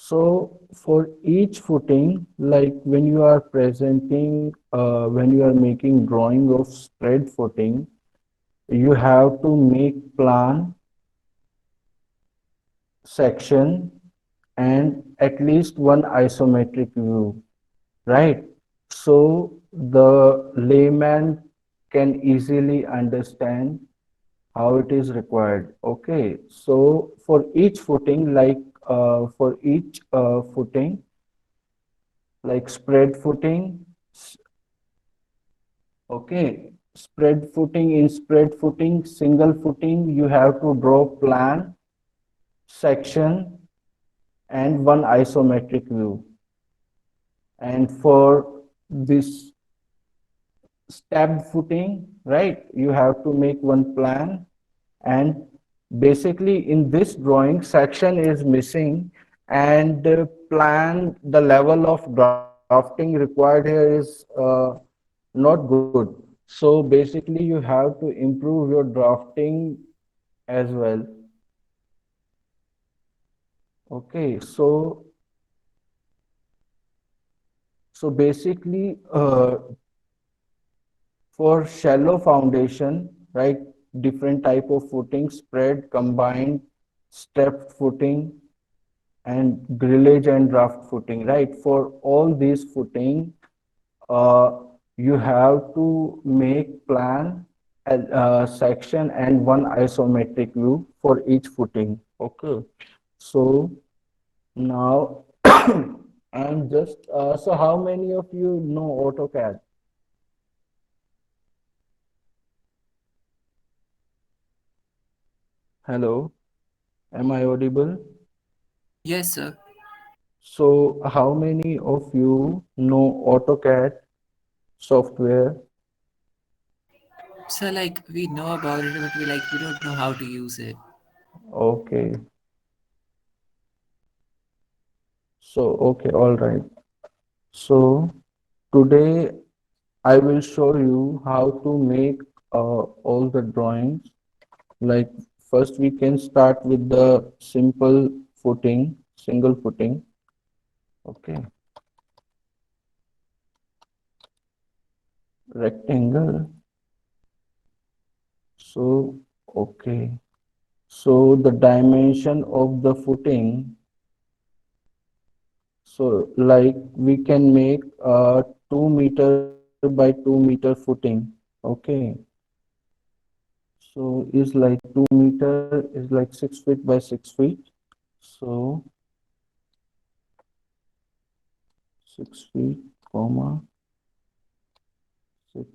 So for each footing, like when you are presenting, when you are making drawing of spread footing, you have to make plan, section, and at least one isometric view, right? So the layman can easily understand how it is required. Okay, so for each footing, for each footing, like spread footing, okay, spread footing, single footing, you have to draw plan, section, and one isometric view. And for this stepped footing, right, you have to make one plan. And basically in this drawing, section is missing, and plan, the level of drafting required here is not good. So basically you have to improve your drafting as well. Okay, so basically for shallow foundation, right, different type of footing, spread, combined, stepped footing, and grillage and draft footing, right? For all these footing, uh, you have to make plan, section, and one isometric view for each footing. Okay. So now I'm just so how many of you know AutoCAD? Hello, am I audible? Yes, sir. So how many of you know AutoCAD software? So like we know about it, but we don't know how to use it. Okay. So okay, all right. So today I will show you how to make all the drawings. Like first we can start with the simple footing, single footing. Okay, rectangle. So okay. So the dimension of the footing. So like we can make a 2 meter by 2 meter footing. Okay. So is like 2 meter is like 6 feet by 6 feet. So 6 feet, comma 6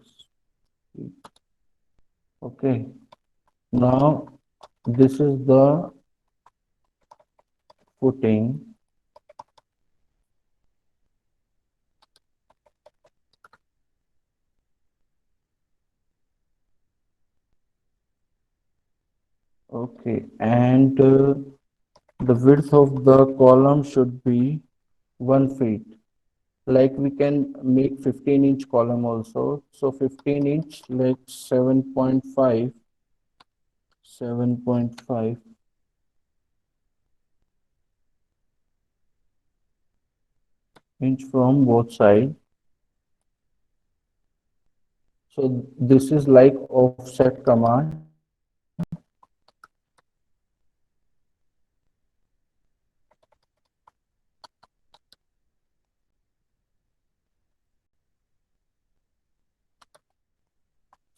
feet. Okay. Now this is the footing. Okay. And the width of the column should be 1 feet. Like we can make 15-inch column also. So 15 inch, like 7.5, 7.5 inch from both sides. So this is like offset command.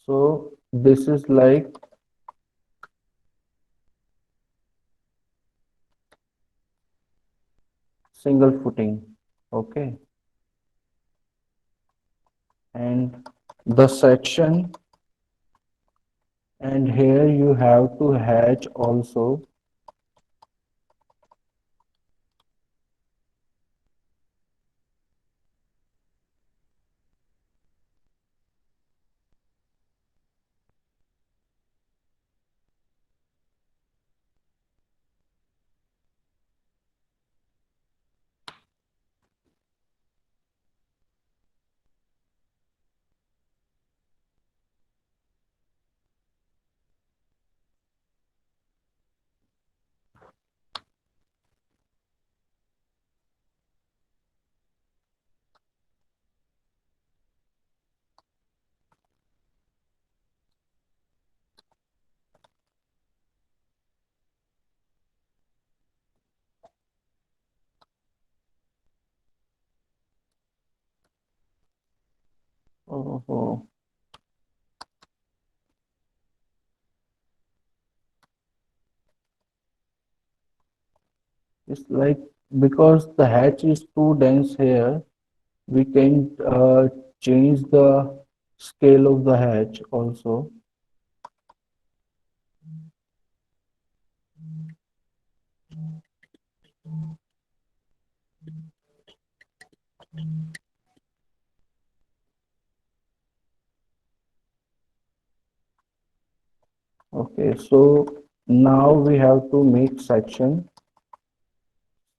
So this is like single footing. Okay. And the section, and here you have to hatch also. Oh, oh. It's like because the hatch is too dense here, we can change the scale of the hatch also. Okay, so now we have to make section.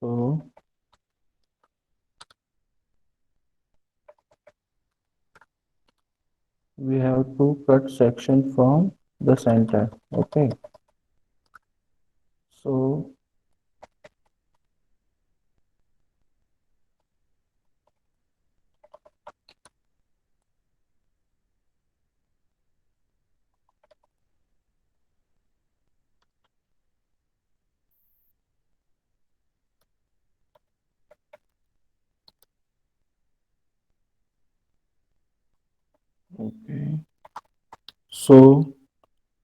So we have to cut section from the center. Okay, so okay, so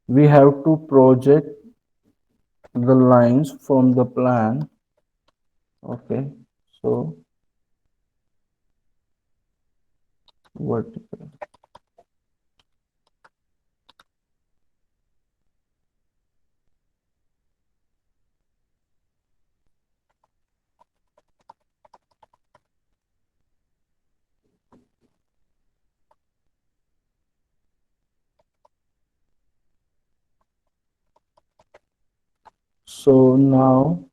we have to project the lines from the plan. Okay, so vertical. So now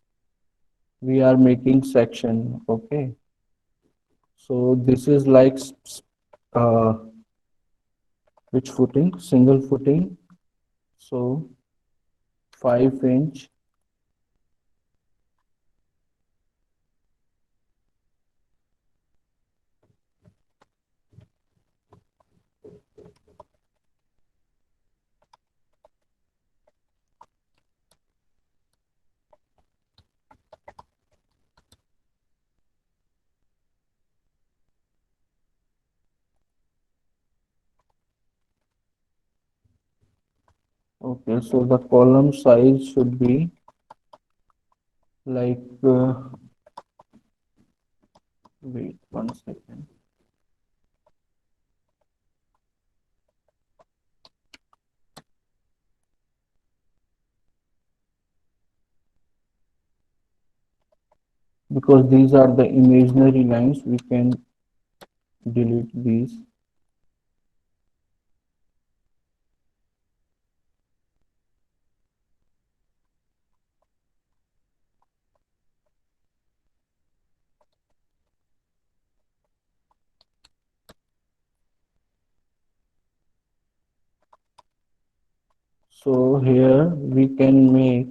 we are making section. Okay, so this is like uh, which footing? Single footing. So 5 inch. Okay, so the column size should be like, wait 1 second. Because these are the imaginary lines, we can delete these. So here we can make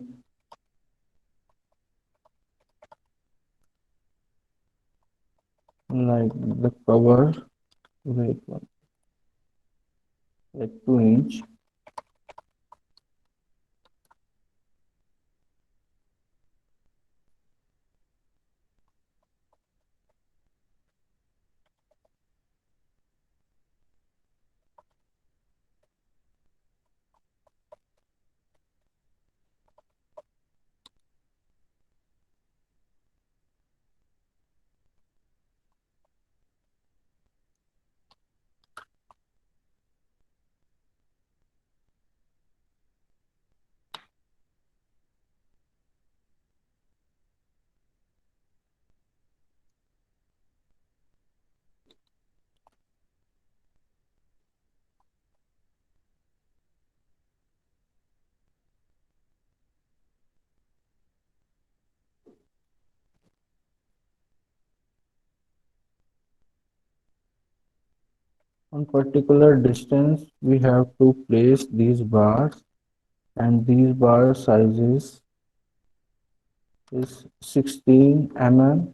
like the cover, wait one, like 2 inch. On particular distance, we have to place these bars, and these bar sizes is 16 mm.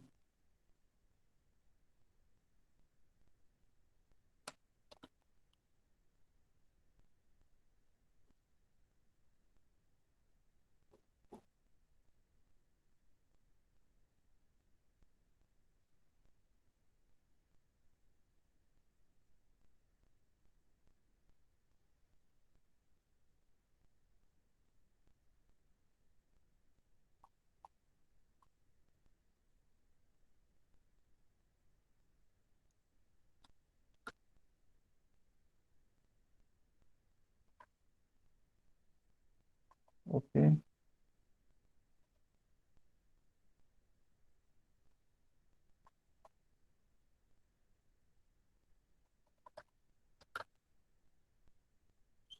Okay.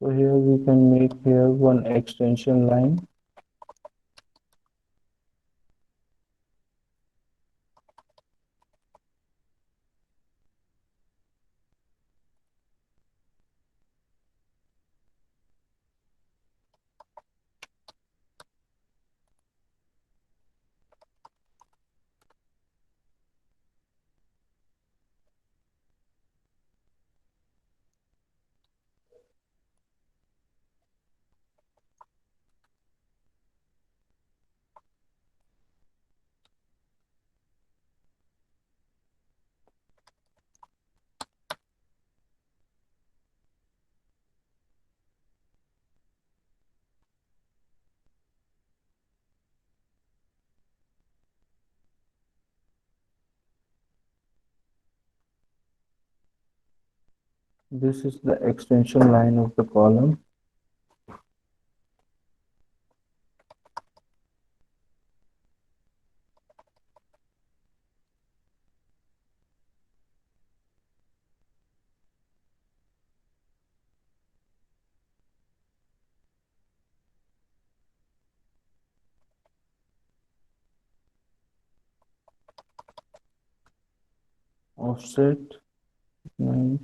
So here we can make here one extension line. This is the extension line of the column. Offset 9.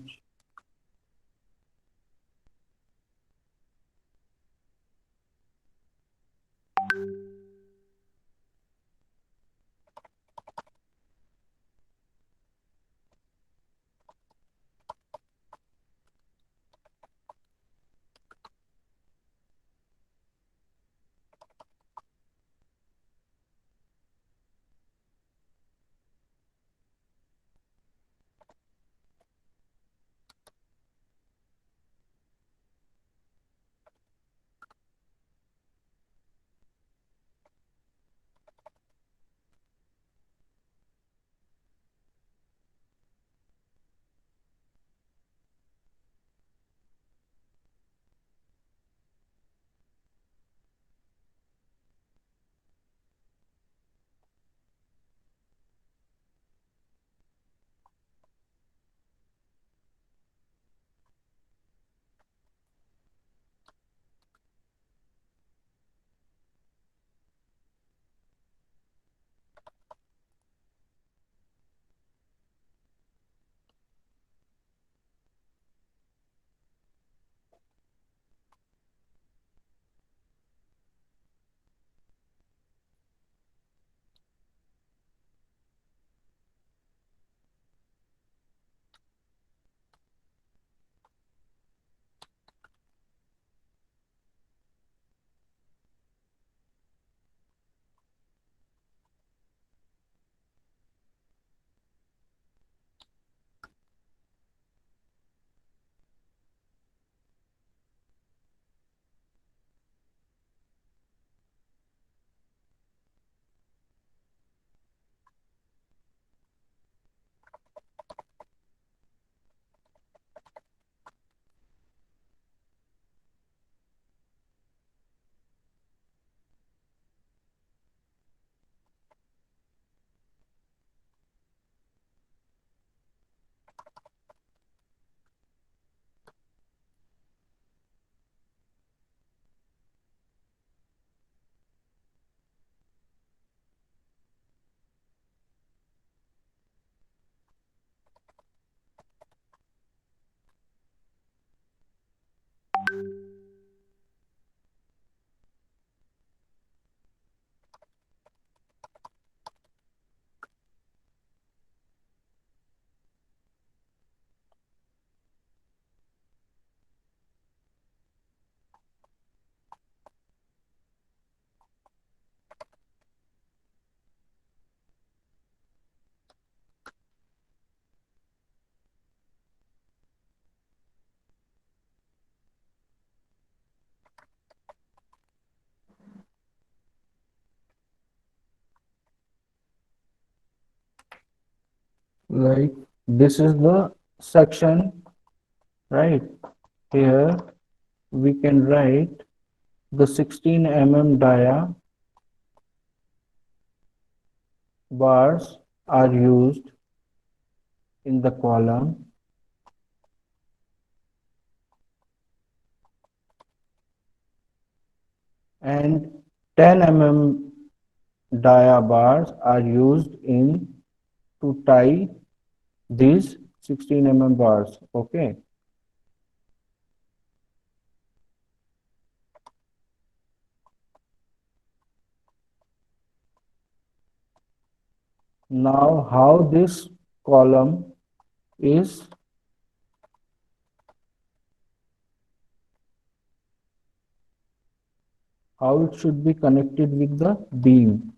Like this is the section, right? Here we can write The 16 dia bars are used in the column, and 10 dia bars are used in to tie these 16 bars. Okay. Now, how this column is how it should be connected with the beam.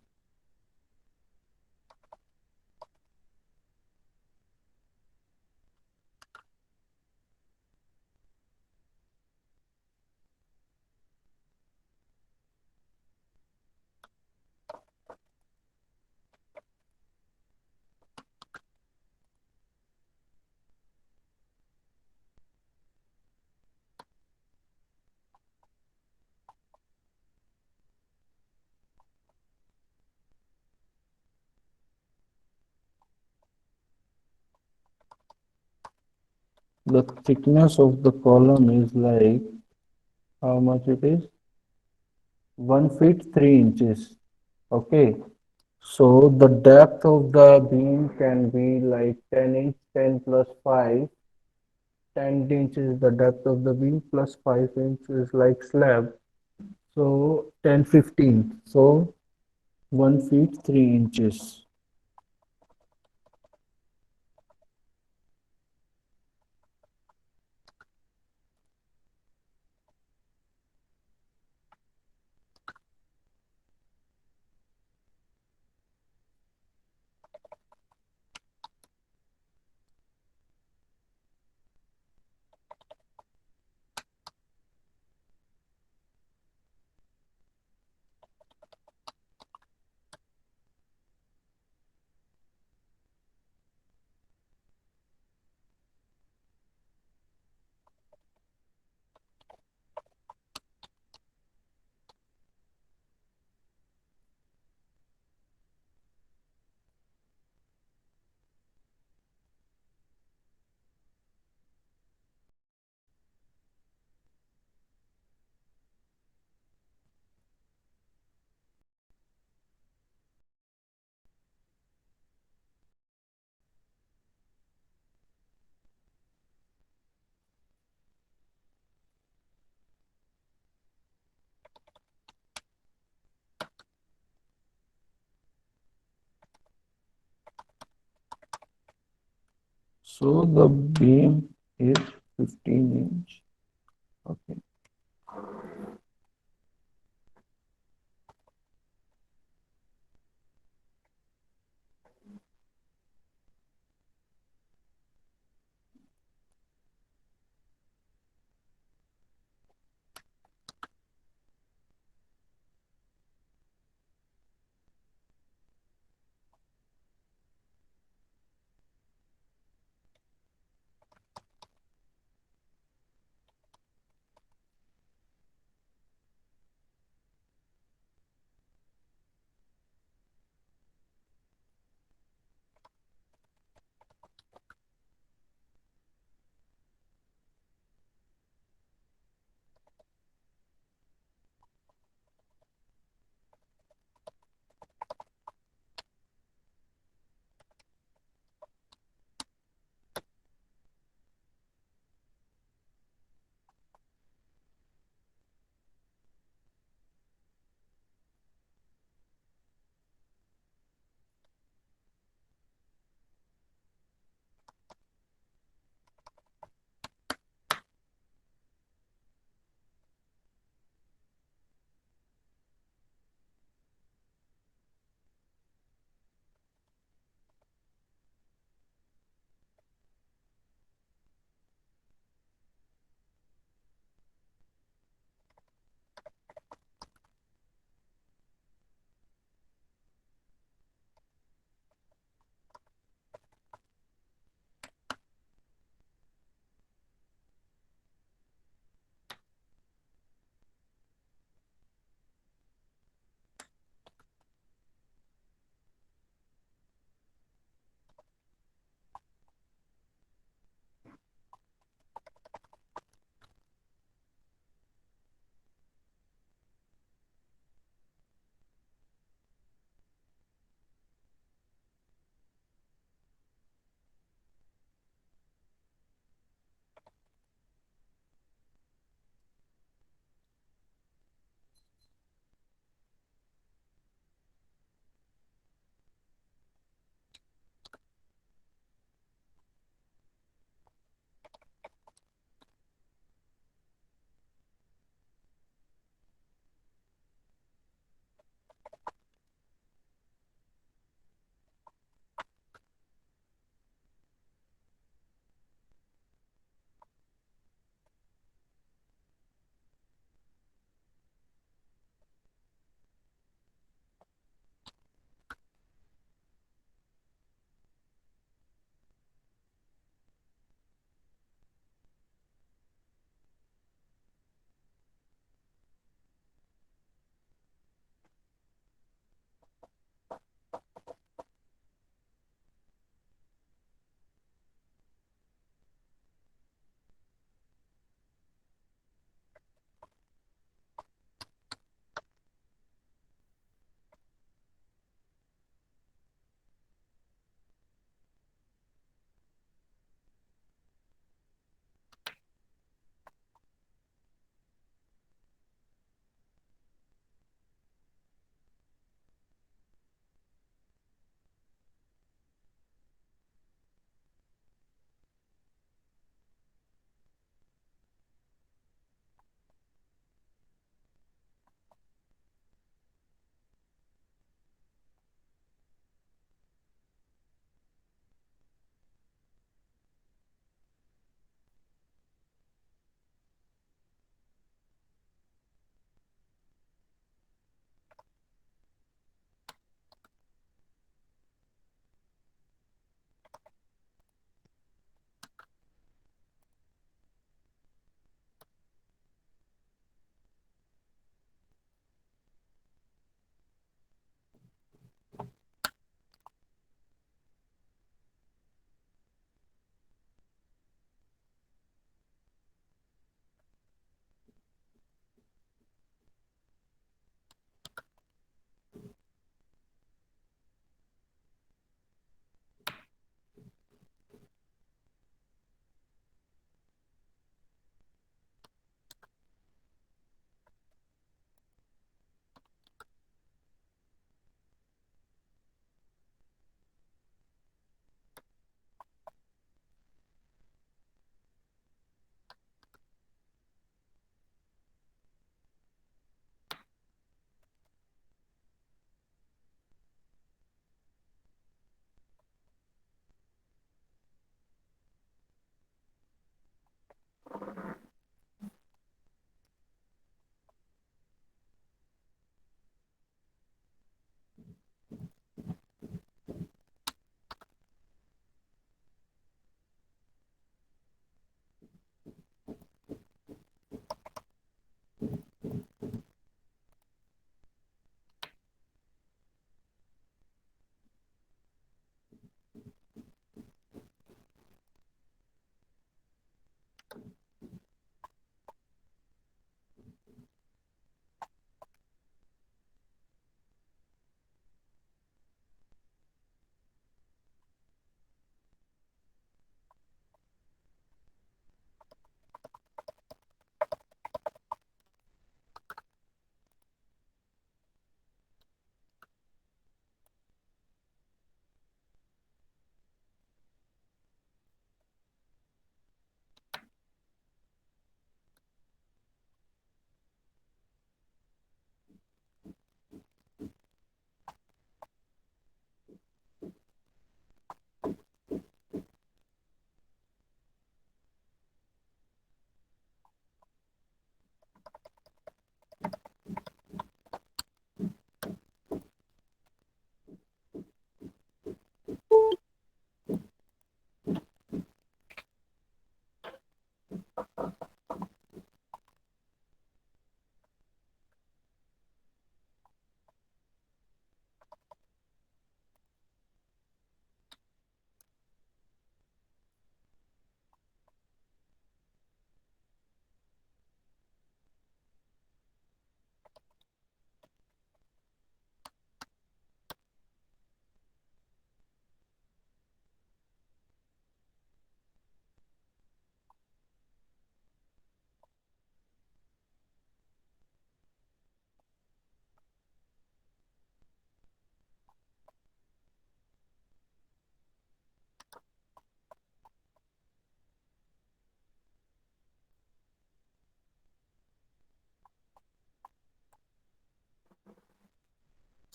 The thickness of the column is like how much it is? 1 feet 3 inches. Okay. So the depth of the beam can be like 10 inch, 10 plus 5. 10 inches the depth of the beam plus 5 inches like slab. So 10, 15. So 1 feet 3 inches. So the beam is 15 inch. Okay.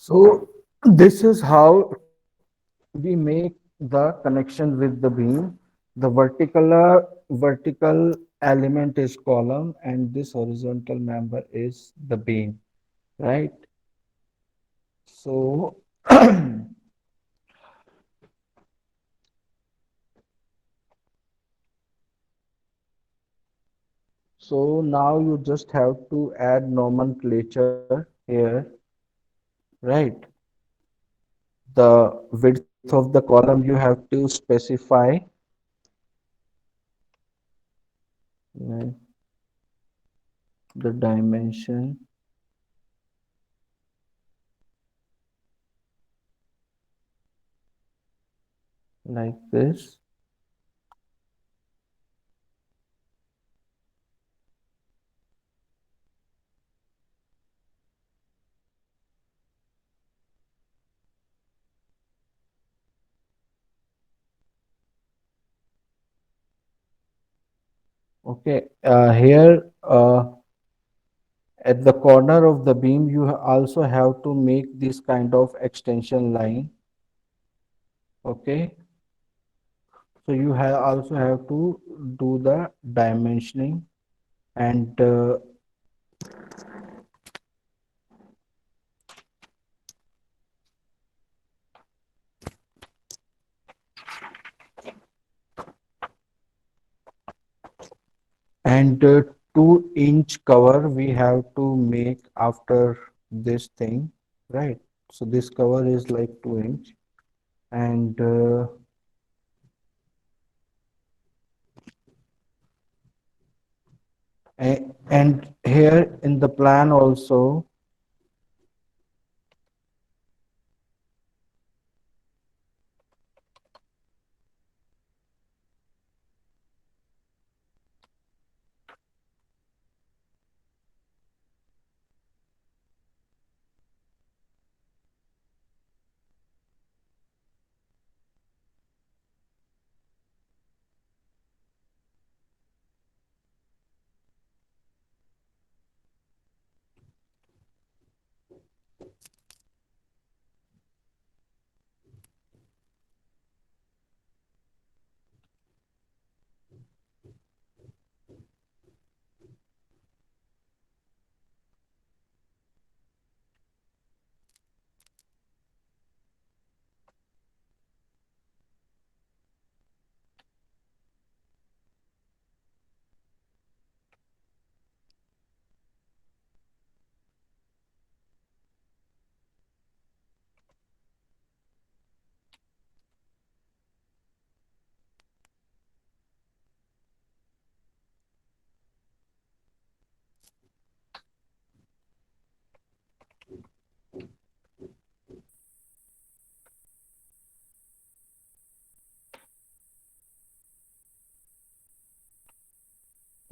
So this is how we make the connection with the beam. The vertical element is column and this horizontal member is the beam, right? So so now you just have to add nomenclature here, right? The width of the column you have to specify, right, the dimension like this. Okay, here at the corner of the beam, you also have to make this kind of extension line. Okay, so you have also have to do the dimensioning and and 2-inch cover we have to make after this thing, right? So this cover is like 2 inch and and here in the plan also.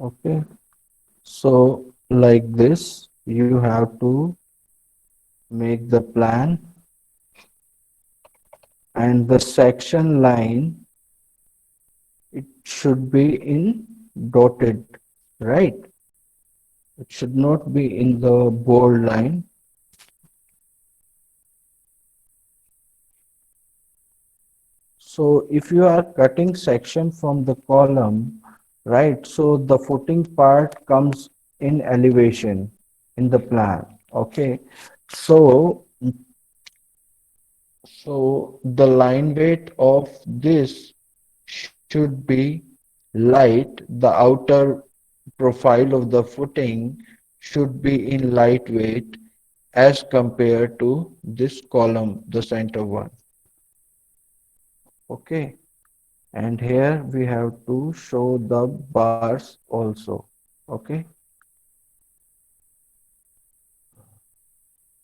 Okay, so like this you have to make the plan, and the section line, it should be in dotted, right? It should not be in the bold line. So if you are cutting section from the column, right, so the footing part comes in elevation in the plan. Okay, so so the line weight of this should be light. The outer profile of the footing should be in lightweight as compared to this column, the center one. Okay, and here we have to show the bars also. Okay,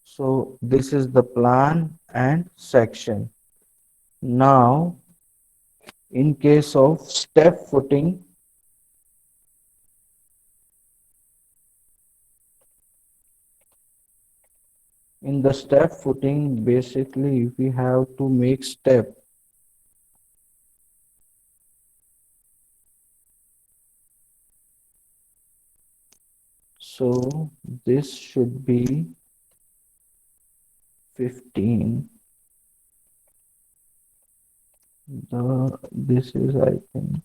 so this is the plan and section. Now in case of step footing, in the step footing basically we have to make step. So this should be 15. This is, I think,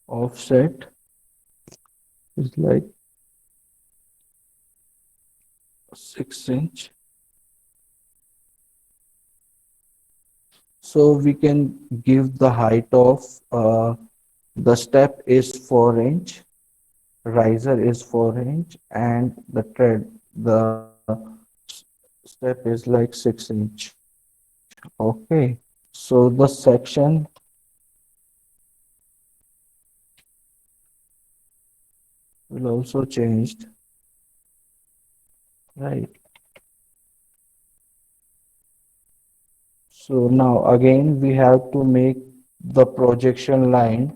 offset is like 6 inch. So we can give the height of the step is 4 inch, riser is 4 inch, and the step is like 6 inch. Okay. So the section will also changed, right? So now again we have to make the projection line.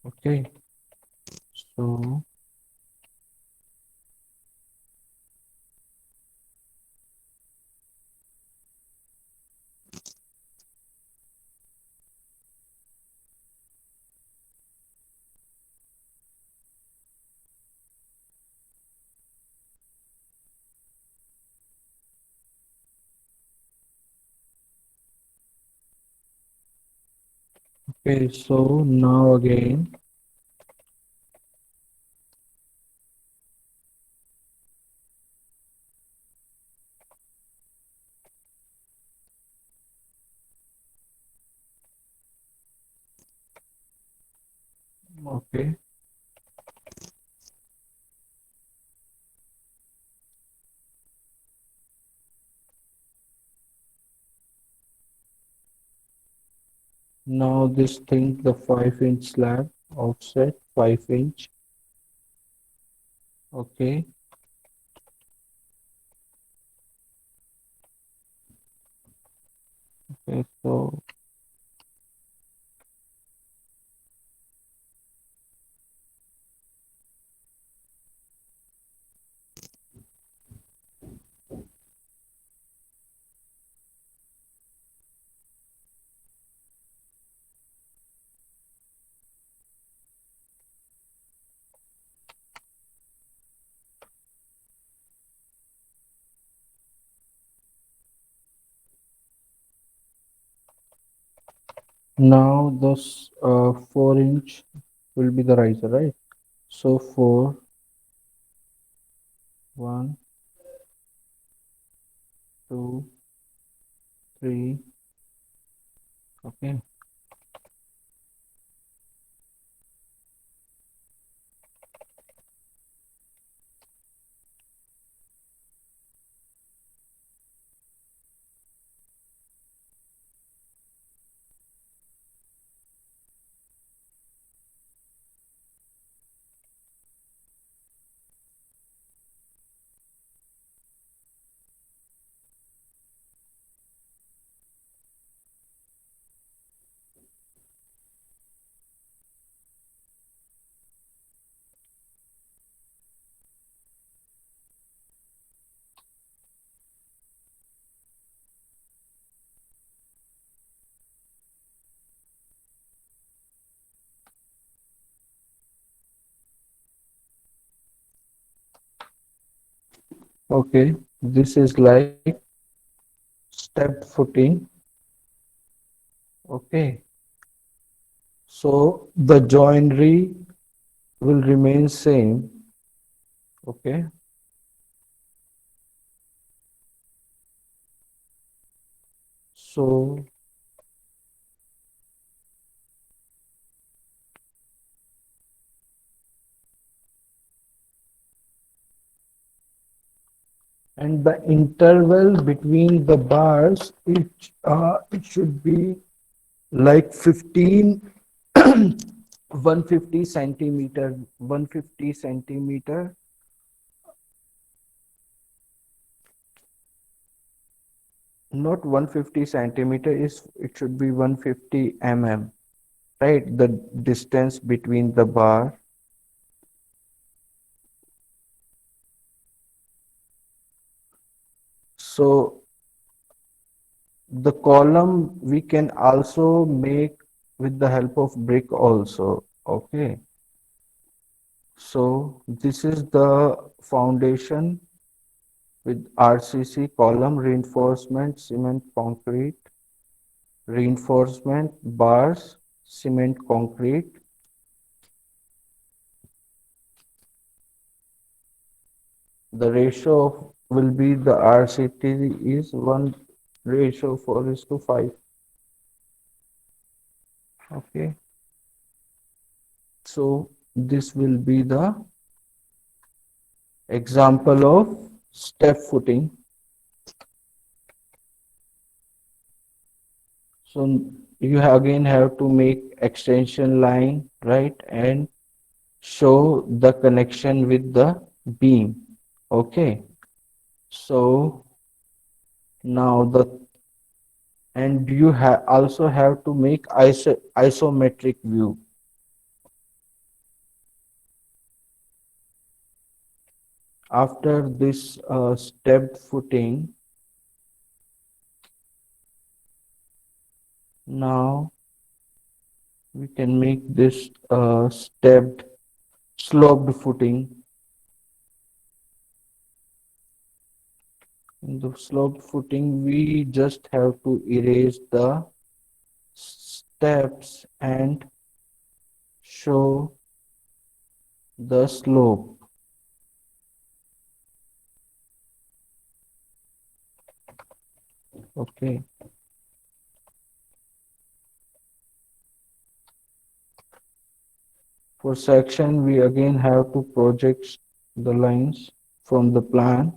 Okay. So okay, so now again, okay, now this thing, the 5 inch slab offset 5 inch. Okay. Okay, so now this 4 inch will be the riser, right? So four, one, two, three. Okay. Okay. This is like stepped footing. Okay. So the joinery will remain same. Okay. So And the interval between the bars, it should be like 15 150 centimeter, 150 centimeter, not 150 centimeter, is it should be 150 mm, right? The distance between the bar. So the column we can also make with the help of brick also. Okay. So this is the foundation with RCC, column, reinforcement, cement, concrete, reinforcement, bars, cement, concrete. The ratio will be, the RCT is 1 ratio 4:5. Okay. So this will be the example of step footing. So you again have to make extension line, right? And show the connection with the beam. Okay. So now the, and you also have to make isometric view. After this stepped footing, now we can make this stepped sloped footing. In the sloped footing, we just have to erase the steps and show the slope. Okay. For section, we again have to project the lines from the plan.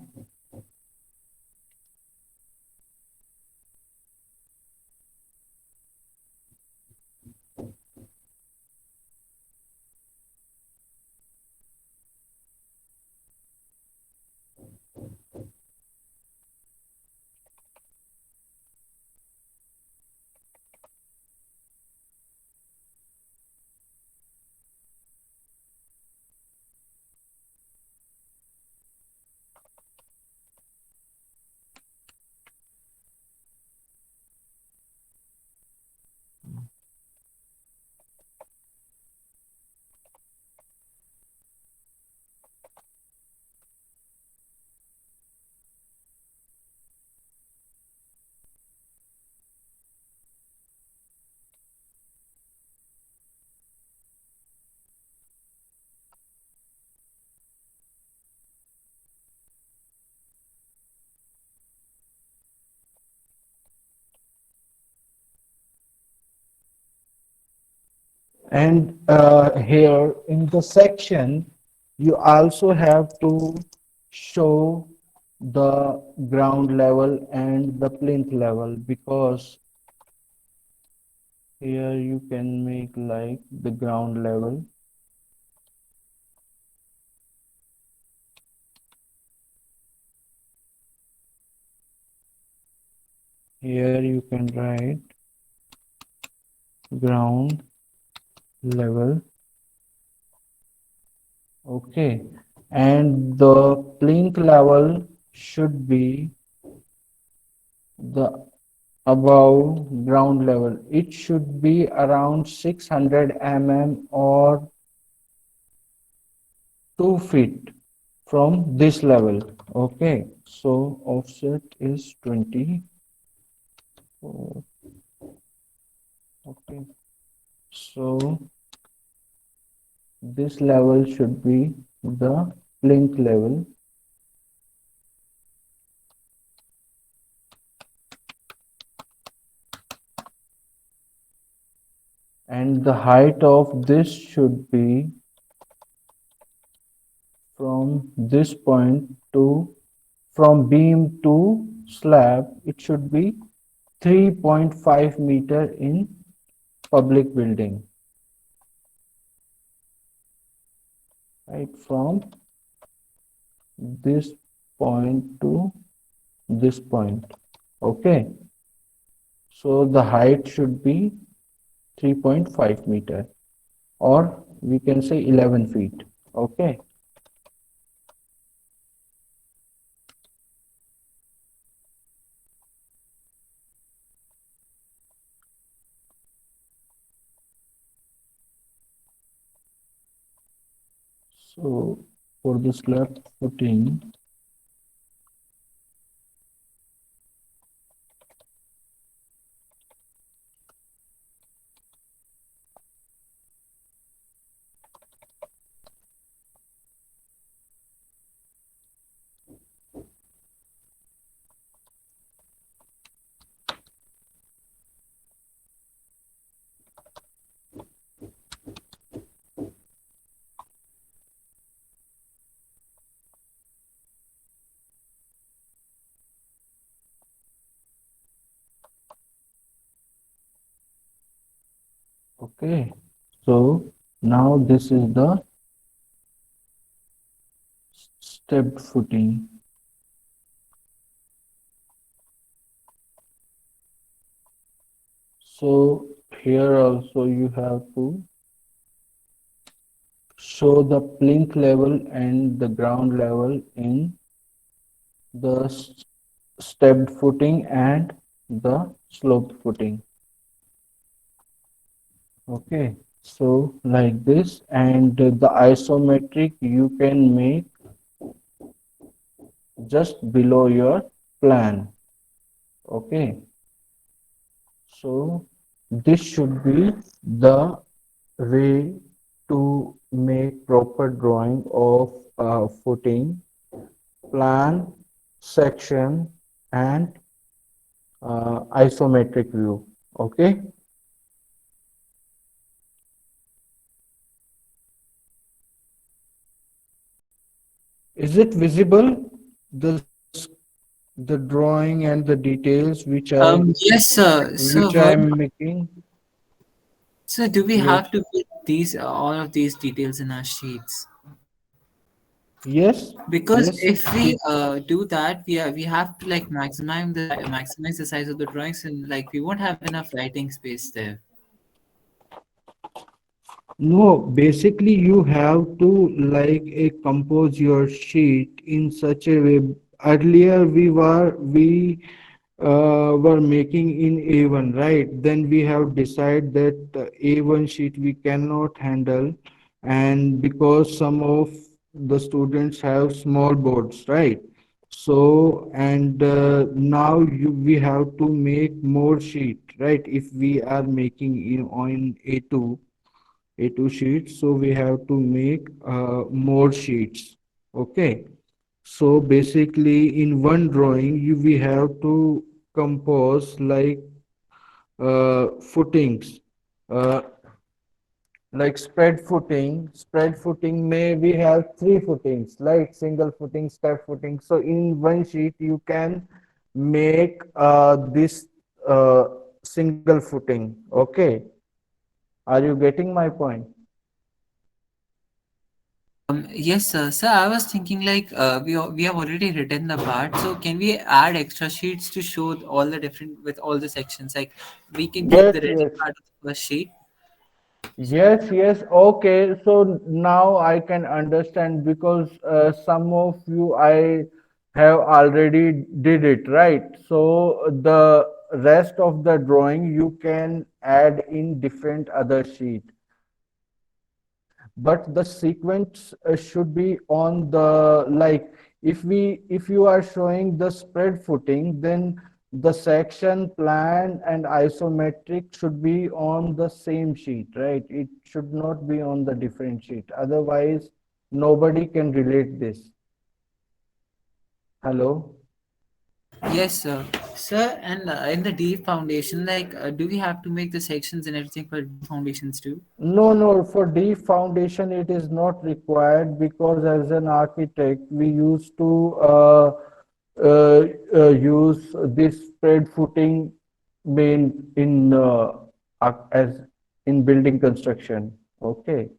And here in the section, you also have to show the ground level and the plinth level, because here you can make like the ground level. Here you can write ground level. Okay. And the plinth level should be the above ground level. It should be around 600 mm or 2 feet from this level. Okay. So offset is 20. Okay. So this level should be the plinth level, and the height of this should be from this point to from beam to slab, it should be 3.5 meter in public building, right? From this point to this point. Okay. So the height should be 3.5 meter, or we can say 11 feet. Okay. So for the slab footing, okay. So now this is the stepped footing. So here also you have to show the plinth level and the ground level in the stepped footing and the sloped footing. Okay, so like this, and the isometric you can make just below your plan. Okay, so this should be the way to make proper drawing of footing, plan, section, and isometric view. Okay, is it visible? The the drawing and the details Yes, sir. So, which I am making. do we Yes, have to put these all of these details in our sheets? yes, Because yes. if we do that, we have to like maximize the size of the drawings, and like we won't have enough writing space there. No, basically you have to like compose your sheet in such a way. Earlier we were making in A1, right? Then we have decided that A1 sheet we cannot handle, and because some of the students have small boards, right? So and now we have to make more sheet, right? If we are making in on A2 sheets, so we have to make more sheets. Okay. So basically, in one drawing, we have to compose like footings, uh, like spread footing. Spread footing may we have three footings, like single footing, step footing. So in one sheet, you can make this single footing. Okay. Are you getting my point? Yes, sir. Sir, I was thinking like we have already written the part, so can we add extra sheets to show all the different with all the sections? Like we can keep Yes, the written yes. part of the first sheet. Yes, yes. Okay. So now I can understand because some of you I have already did it, right? So the rest of the drawing you can add in different other sheet. But the sequence should be on the like if you are showing the spread footing, then the section plan and isometric should be on the same sheet, right? It should not be on the different sheet. Otherwise, nobody can relate this. Hello? Yes, sir. Sir, and in the deep foundation, like do we have to make the sections and everything for deep foundations too? No, no, for deep foundation it is not required because as an architect we used to use this spread footing main in as in building construction. Okay.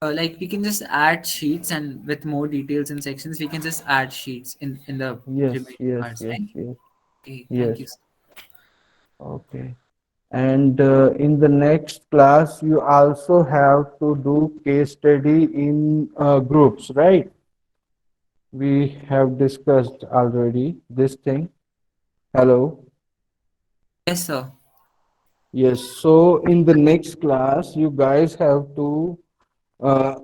Like we can just add sheets, and with more details and sections, we can just add sheets in the Yes, remaining yes, parts, yes, right? yes, Okay, thank you. yes. Okay. And in the next class, you also have to do case study in groups, right? We have discussed already this thing. Hello. Yes, sir. Yes. So in the next class, you guys have to uh,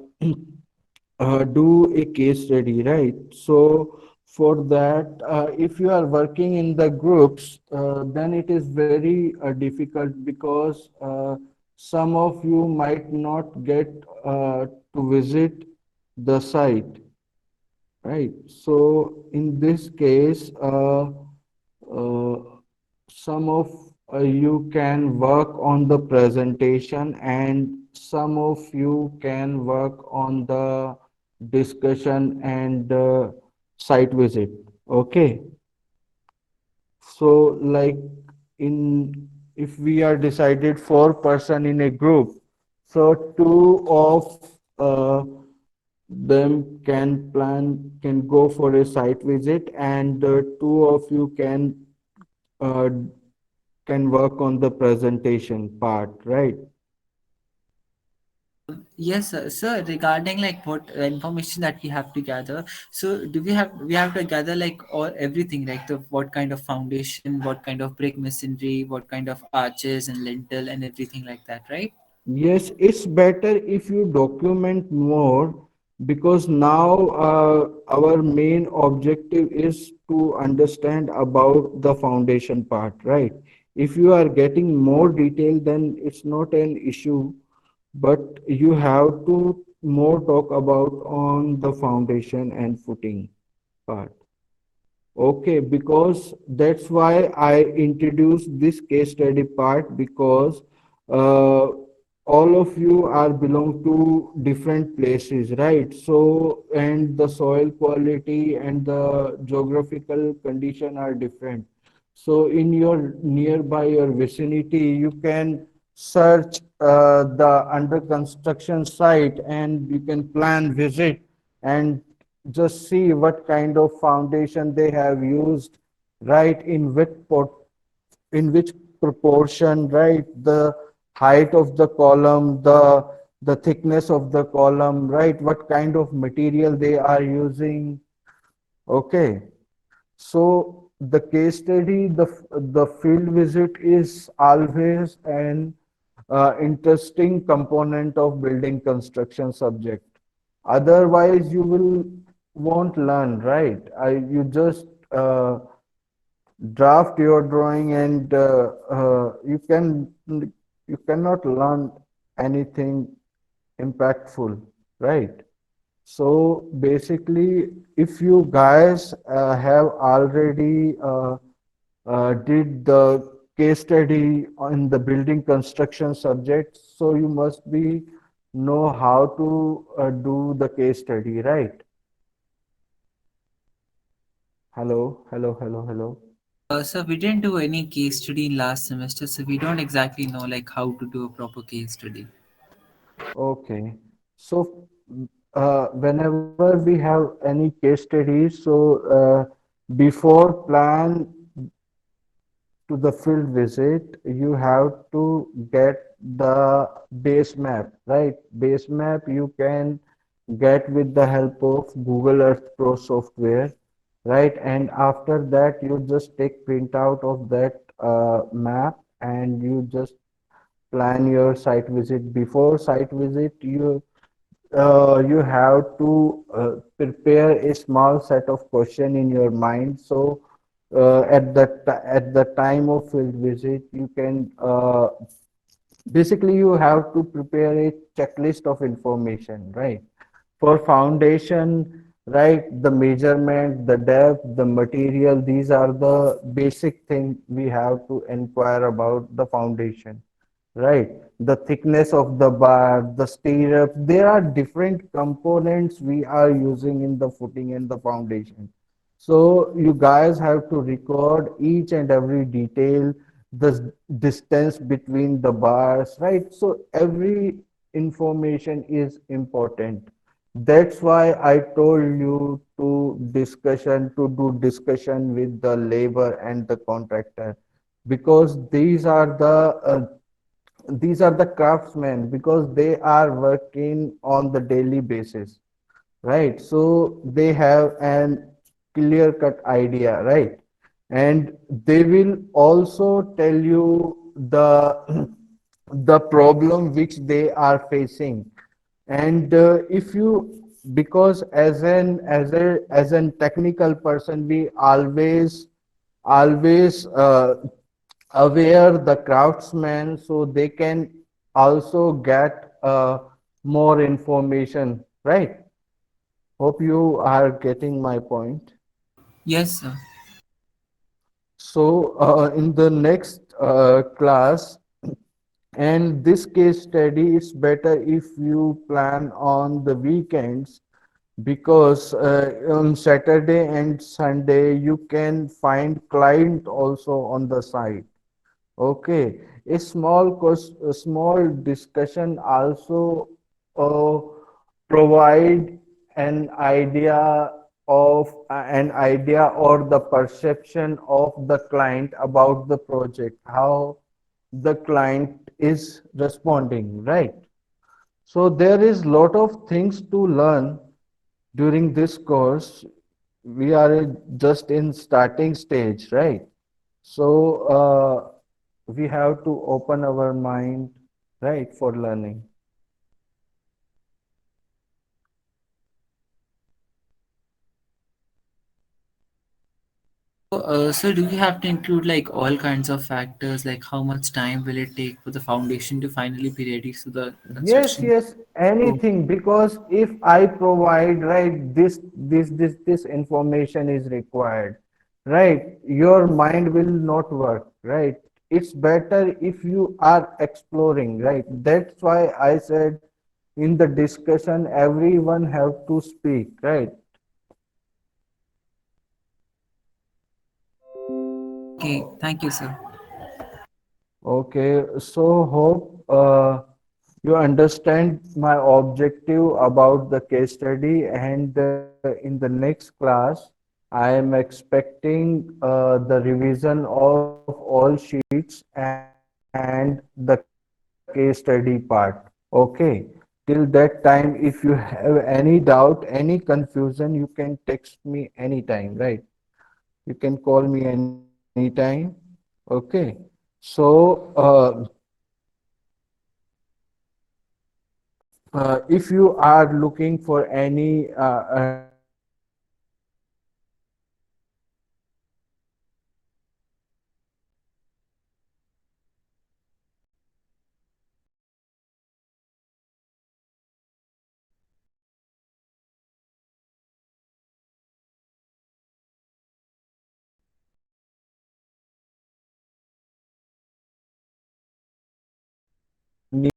do a case study, right? So for that, if you are working in the groups, then it is very difficult because some of you might not get to visit the site, right? So in this case, uh, some of you can work on the presentation and some of you can work on the discussion and site visit. Okay. So like in if we are decided 4 person in a group, so two of them can go for a site visit and two of you uh, can work on the presentation part, right? Yes, sir. Sir, regarding like what information that we have to gather, so do we have to gather like all everything, like the what kind of foundation, what kind of brick masonry, what kind of arches and lintel and everything like that, right? Yes, it's better if you document more because now our main objective is to understand about the foundation part, right? If you are getting more detail, then it's not an issue, but you have to more talk about on the foundation and footing part. Okay, because that's why I introduced this case study part because uh, all of you are belong to different places, right? So, and the soil quality and the geographical condition are different. So, in your nearby your vicinity, you can search the under construction site and you can plan visit and just see what kind of foundation they have used, right? In which proportion, right? The height of the column, the thickness of the column, right? What kind of material they are using. Okay. So the case study, the field visit is always an interesting component of building construction subject. Otherwise, you will won't learn, right? You just draft your drawing and you cannot learn anything impactful, right? So basically, if you guys have already did the case study on the building construction subject, so you must be know how to do the case study, right? Hello, hello, hello, hello. So we didn't do any case study in last semester, so we don't exactly know like how to do a proper case study. Okay. So whenever we have any case studies, so before plan to the field visit, you have to get the base map, right? Base map you can get with the help of Google Earth Pro software, right? And after that, you just take printout of that map and you just plan your site visit. Before site visit, you have to prepare a small set of question in your mind. So at the time of field visit, you can basically you have to prepare a checklist of information, right? For foundation, right? The measurement, the depth, the material. These are the basic thing we have to inquire about the foundation, right? The thickness of the bar, the stirrups, there are different components we are using in the footing and the foundation. So you guys have to record each and every detail, the distance between the bars, right? So every information is important. That's why I told you to do discussion with the labor and the contractor, because these are the craftsmen, because they are working on the daily basis, right? So they have an clear cut idea, right? And they will also tell you the the problem which they are facing. And if you, because as an technical person, we always aware the craftsmen, so they can also get more information, right? Hope you are getting my point. Yes, sir. So in the next class, and this case study is better if you plan on the weekends, because on Saturday and Sunday you can find client also on the site. Okay, a small discussion also uh, provide an idea or the perception of the client about the project, how the client is responding, right? So there is lot of things to learn during this course. We are just in starting stage, right? So we have to open our mind, right, for learning. So, so do we have to include like all kinds of factors, like how much time will it take for the foundation to finally be ready for the Yes, construction? yes, Oh, anything, because if I provide, right, this information is required, right, your mind will not work, right? It's better if you are exploring, right? That's why I said in the discussion everyone have to speak, right? okay, thank you, sir. Okay, so hope you understand my objective about the case study, and in the next class, I am expecting the revision of all sheets and the case study part. Okay, till that time, if you have any doubt, any confusion, you can text me anytime, right? You can call me anytime. Okay, so if you are looking for any details about the foundation or the structure, right? Need